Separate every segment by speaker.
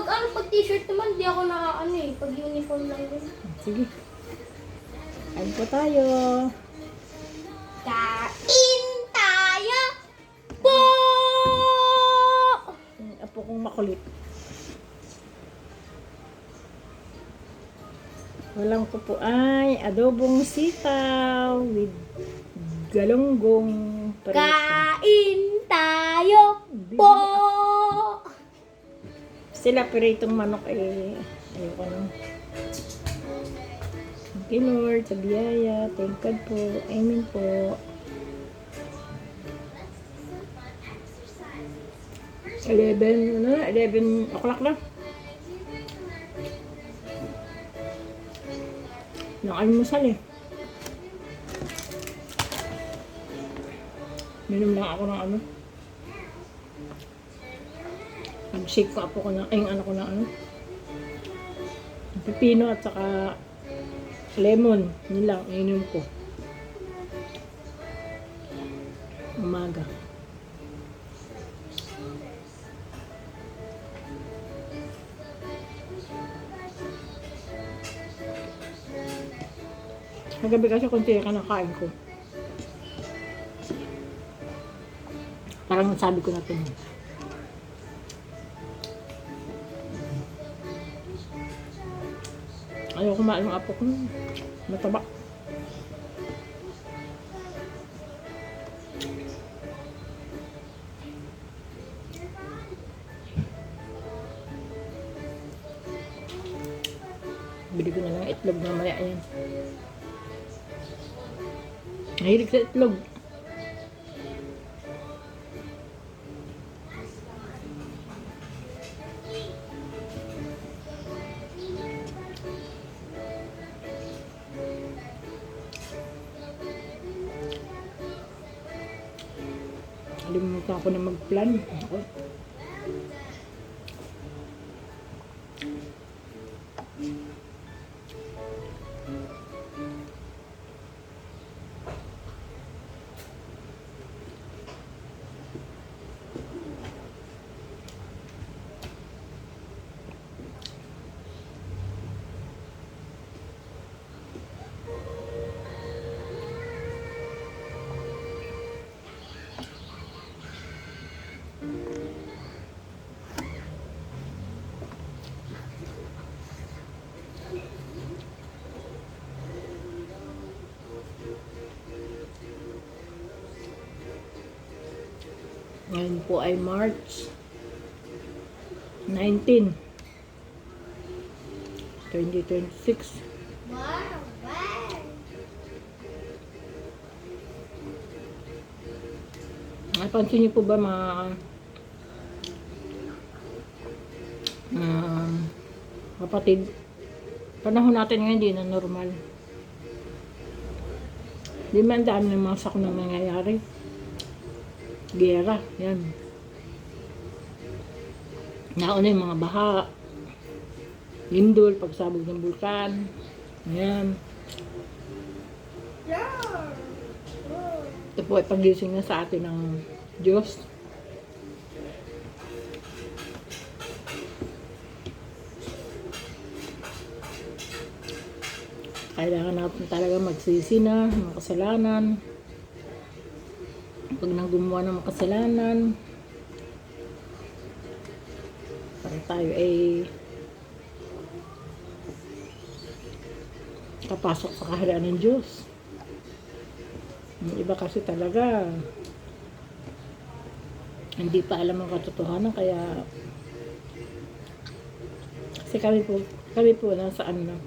Speaker 1: pag t-shirt naman, di ako nakaano eh. Pag uniform lang yun.
Speaker 2: Sige. Kain po tayo.
Speaker 1: Kain tayo po!
Speaker 2: Yung apo kong makulit. Walang po po ay adobong sitaw with galunggong.
Speaker 1: Kain tayo po!
Speaker 2: Sila piritong manok eh. Ayoko nang. Thank you Lord sa biyaya. Thank God po. Amen po. 11 o'clock na. Nang almusal eh. Minom lang ako ng ano. Nag-shake ko apo ko ng, ay yung ano ko ng ano. Pipino at saka lemon. Yun lang, inom ko. Umaga. Kagabi kasi konti ka nakain ko. Parang sabi ko na ito. Ayaw kumain ng apo ko. Mataba. Bili ko na lang itlog na maya yan. Nahilig sa itlog. Kalimutan ko na mag-plan. Ako. Ngayon po ay March 19, 2026.
Speaker 1: Wow, wow!
Speaker 2: Napansin niyo po ba mga kapatid, panahon natin ngayon hindi na normal. Di man dami ng mga sakuna nangyayari. Gera, yan. Nauna yung mga baha, lindol, pagsabog ng bulkan, yan. Ito po ay pagising na sa atin ng Diyos. Kailangan natin talaga magsisi na ng kasalanan. Pag nang gumawa ng kasalanan, para tayo ay kapasok sa kaharian ng Diyos. Yung iba kasi talaga hindi pa alam ang katotohanan, kaya kasi kami po nasa ano na,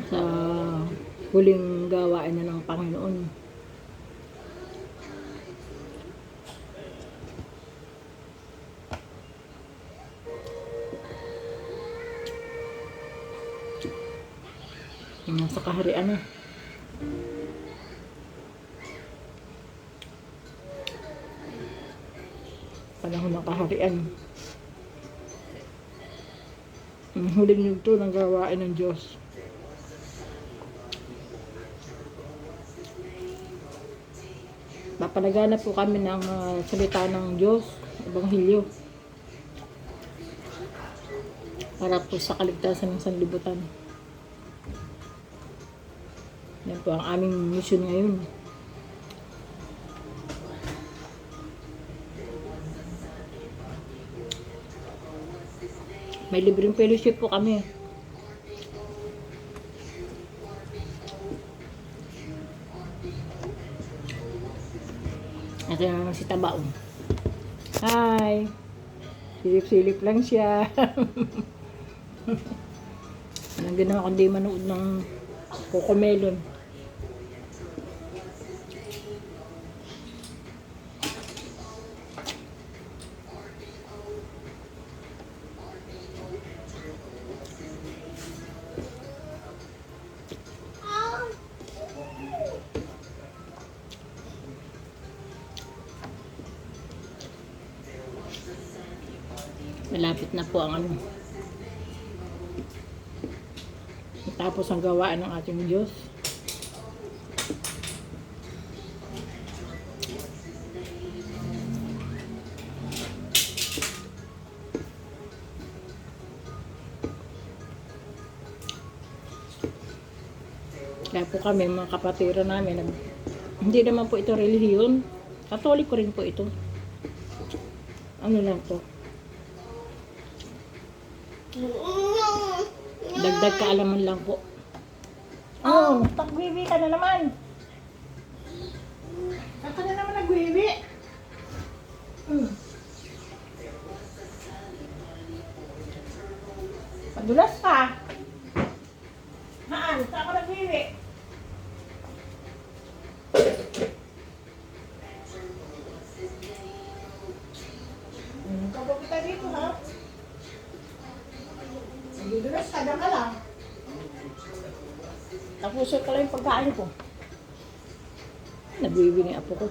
Speaker 2: sa huling gawain na ng Panginoon. Nasa kaharian na. Panahon ng kaharian. Ang huling yugto ng gawain ng Diyos. Papalagana po kami ng salita ng Diyos, Ebanghelyo. Para po sa kaligtasan ng sanlibutan. Yan po ang aming mission ngayon. May libreng fellowship po kami. Ito naman si Tabaong. Hi! Silip-silip lang siya. Walang ginawa kundi manood ng Cocomelon. Malapit na po ang tapos ang gawaan ng ating Diyos. Kaya po kami, mga kapatira namin, hindi naman po ito relihiyon. Katoliko rin po ito. Ano lang to? Dagdag kaalaman lang po. Oh, tagwiwi ka na naman. Saan ka na naman nagwiwi? Padulas ka. Haan, saan ka nagwiwi? Kapag kita dito, ha? Nagidulas ka, dyan ka lang. Tapusin ko lang yung pagkain ko. Nagwiwi ng apo ko.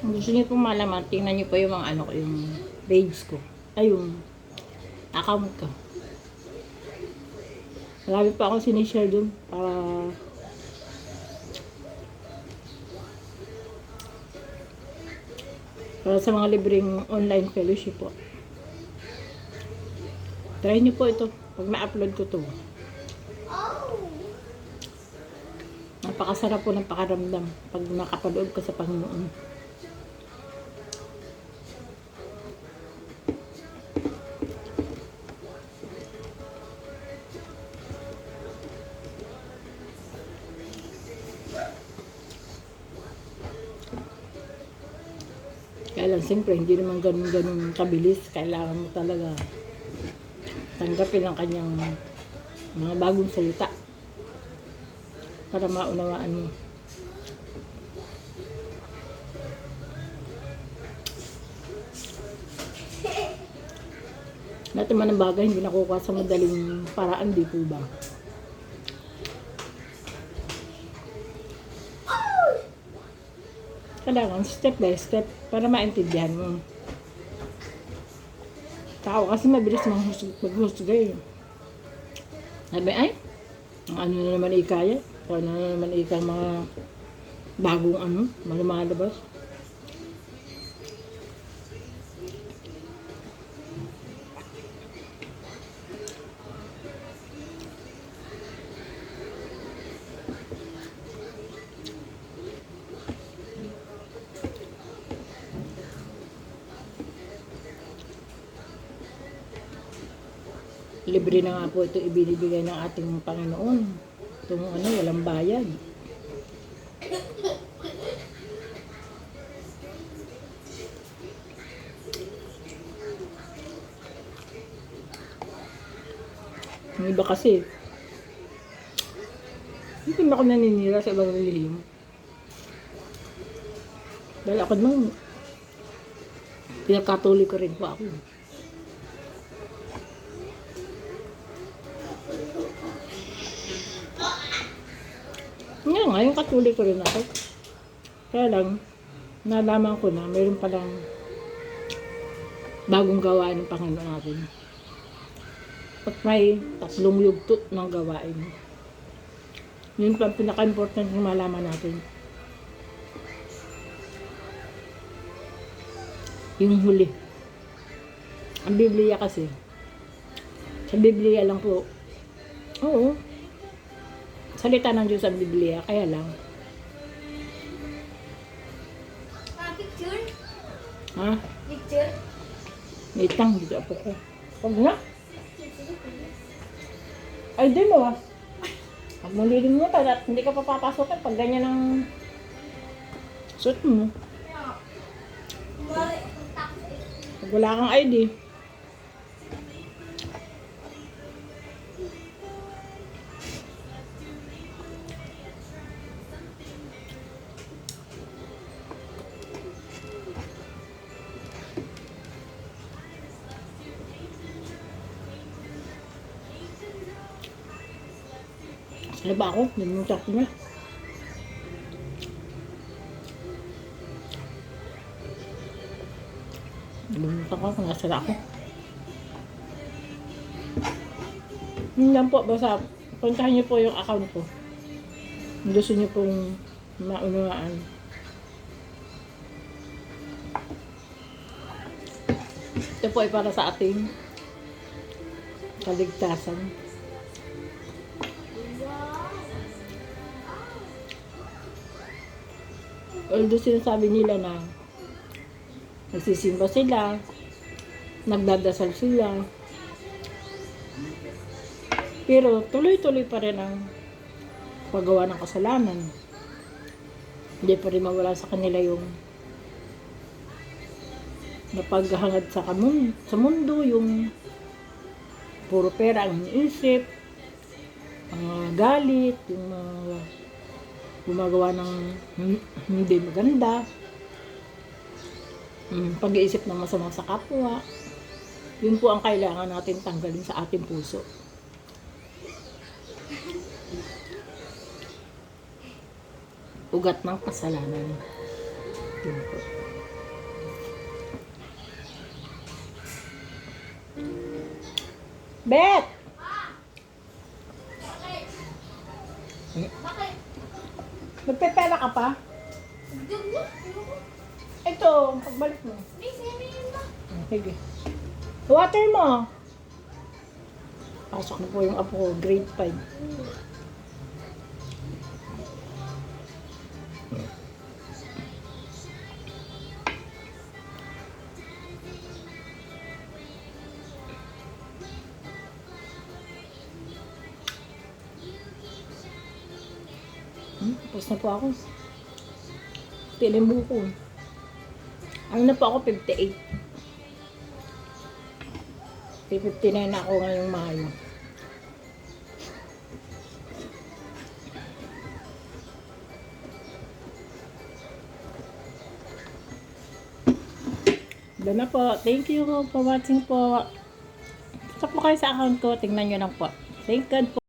Speaker 2: Kung gusto niyo pong malaman, tingnan niyo po yung mga ano ko, yung page ko. Ay, yung account ko. Marami pa akong sinishare dun para sa mga libreng online fellowship po. Try niyo po ito pag na-upload ko to. Napakasarap po ng pakaramdam pag nakapanood ka sa Panginoon. Kaya lang, siyempre, hindi naman ganun kabilis. Kailangan mo talaga tanggapin ang kanyang mga bagong salita para maunawaan mo. Lahat naman ng bagay hindi nakukuha sa madaling paraan, di po ba? Kailangan step by step para maintindihan mo. Tao kasi mabilis maghusga eh. Sabi ay, ano na naman ikaya? Ano na naman ikang mga bagong lumalabas? Libre na nga po ito ibinibigay ng ating Panginoon. Itong walang bayad. Yung iba kasi, hindi naman ako naninira sa ibang relihiyong. Dahil ako naman, pinakatoliko rin po ako. Nga nga, yung katuloy ko rin ako. Kaya lang, nalaman ko na mayroon palang bagong gawain ng Panginoon natin. At may 3 yugto ng gawain. Yun pa ang pinaka-important ng malaman natin. Yung huli. Ang Biblia kasi. Sa Biblia lang po. Oo. Salita ng Diyos ang Biblia. Kaya lang.
Speaker 1: Picture?
Speaker 2: Ha?
Speaker 1: Picture?
Speaker 2: Wait lang. Dito ako ko. Huwag na. Ay, di mo ah. Pag mulilin mo at hindi ka papapasok pag ganyan ang suit mo. Pag wala kang ID. Ano ba ako? Nalimutan ko na. Nalimutan ko kung nasa ako. Yun lang po. Basta puntahan niyo po yung account ko. Kung gusto niyo pong maunawaan. Ito po ay para sa ating kaligtasan. Although sinasabi nila na nagsisimba sila, nagdadasal sila, pero tuloy-tuloy pa rin ang paggawa ng kasalanan. Hindi pa rin mawala sa kanila yung napaghangad sa mundo, yung puro pera ang iniisip, ang galit, yung gumagawa ng hindi maganda, pag-iisip ng masama sa kapwa. Yun po ang kailangan natin tanggalin sa ating puso. Ugat ng kasalanan. Yun po. Bet!
Speaker 1: Bakit?
Speaker 2: Magpepera ka pa? Ito, pagbalik mo. Sige. Water mo. Pasok na po yung apo ko, grade 5. Tapos na po ako. Tilim buko. Ano na po ako, 58. 59 na ako ngayong Mayo. Doon na po. Thank you for watching po. Sa po kayo sa account ko. Tingnan nyo lang po. Thank God po.